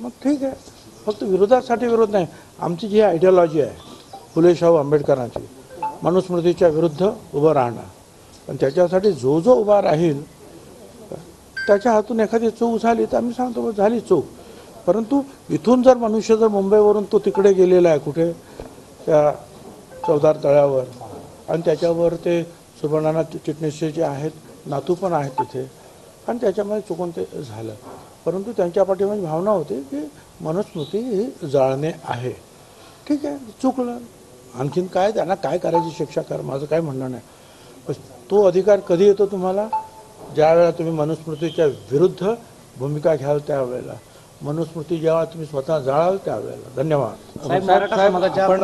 मग ठीक आहे, फक्त विरोधासाठी विरोध नाही. आमची जी आयडियोलॉजी आहे फुले शाहू आंबेडकरांची, मनुस्मृतीच्या विरुद्ध उभं राहणं, पण त्याच्यासाठी जो जो उभा राहील त्याच्या हातून एखादी चूक झाली तर आम्ही सांगतो झाली चूक. परंतु इथून जर मनुष्य जर मुंबईवरून तो तिकडे गेलेला आहे कुठे त्या चौदार तळ्यावर, आणि त्याच्यावर ते सुवर्णनाथ चिटणीसचे जे आहेत नातू पण आहेत तिथे, आणि त्याच्यामध्ये चुकून ते झालं. परंतु त्यांच्या पाठीमागे भावना होती की मनुस्मृती ही जाळणे आहे. ठीक आहे, चुकलं, आणखीन काय त्यांना काय करायची शिक्षा कर, माझं काय म्हणणं नाही. पण तो अधिकार कधी येतो तुम्हाला, ज्या वेळेला तुम्ही मनुस्मृतीच्या विरुद्ध भूमिका घ्याल त्यावेळेला, मनुस्मृती जेव्हा तुम्ही स्वतः जाळाल त्यावेळेला. धन्यवाद. आपण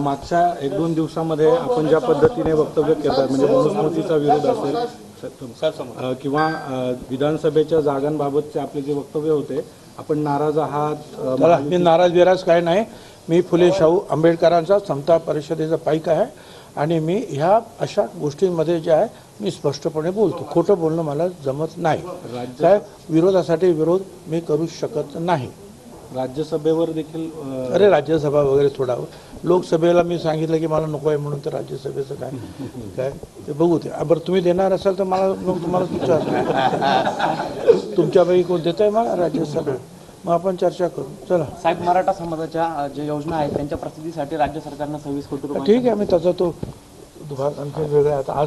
मागच्या 1-2 दिवसामध्ये आपण ज्या पद्धतीने वक्तव्य करतात, म्हणजे मनुस्मृतीचा विरोध असेल किंवा विधानसभेच्या जागांबाबतचे आपले जे वक्तव्य होते, आपण नाराज आहात? मी नाराज काय नाही. मी फुले शाहू आंबेडकरांचा समता परिषदेचा पाईक आहे, आणि मी ह्या अशा गोष्टींमध्ये जे आहे मी स्पष्टपणे बोलतो. खोटं बोलणं मला जमत नाही. काय विरोधासाठी विरोध मी करू शकत नाही. राज्यसभेवर देखील अरे राज्यसभा वगैरे सोडावं, लोकसभेला मी सांगितलं की मला नको आहे म्हणून, तर राज्यसभेचं काय काय ते बघू ते. बरं तुम्ही देणार असाल तर मला मग तुम्हाला विचार, तुमच्यापैकी कोण देत आहे मला राज्यसभा, मग आपण चर्चा करू. चला साहेब, मराठा समाजाच्या ज्या योजना आहेत त्यांच्या प्रसिद्धीसाठी राज्य सरकारनं 26 कोटी रुपये. ठीक आहे, मी त्याचा तो भाग आणखी वेगळा. आता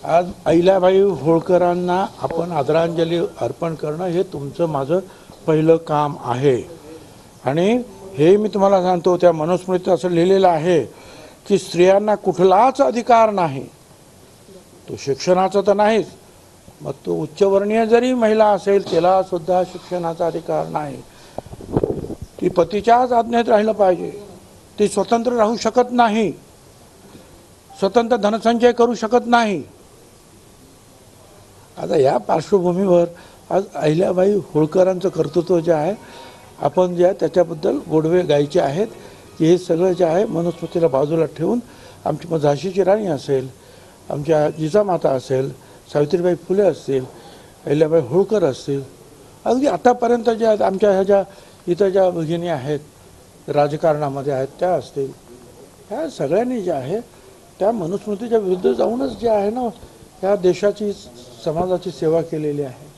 आज अहिल्याबाई होळकरांना आपण आदरांजली अर्पण करणं हे तुमचं माझं पहिलं काम आहे. आणि हे मी तुम्हाला सांगतो, त्या मनुस्मृतीत असं लिहिलेलं आहे की स्त्रियांना कुठलाच अधिकार नाही, तो शिक्षणाचा तर नाहीच, मग तो उच्चवर्णीय जरी महिला असेल त्याला सुद्धा शिक्षणाचा अधिकार नाही. ती पतीच्याच आज्ञेत राहिलं पाहिजे, ती स्वतंत्र राहू शकत नाही, स्वतंत्र धनसंचय करू शकत नाही. आता या पार्श्वभूमीवर आज अहिल्याबाई होळकरांचं कर्तृत्व जे आहे आपण जे आहे त्याच्याबद्दल गोडवे गायचे आहेत की हे सगळं जे आहे मनुस्मृतीला बाजूला ठेवून आमची मग झाशीची राणी असेल, आमच्या जिजामाता असेल, सावित्रीबाई फुले असतील, अहिल्याबाई होळकर असतील, अगदी आतापर्यंत ज्या आहेत आमच्या ह्या ज्या इथं ज्या भगिनी आहेत राजकारणामध्ये आहेत त्या असतील, ह्या सगळ्यांनी जे आहे त्या मनुस्मृतीच्या विरुद्ध जाऊनच जे आहे ना ह्या देशाची समाजाची सेवा केलेली आहे.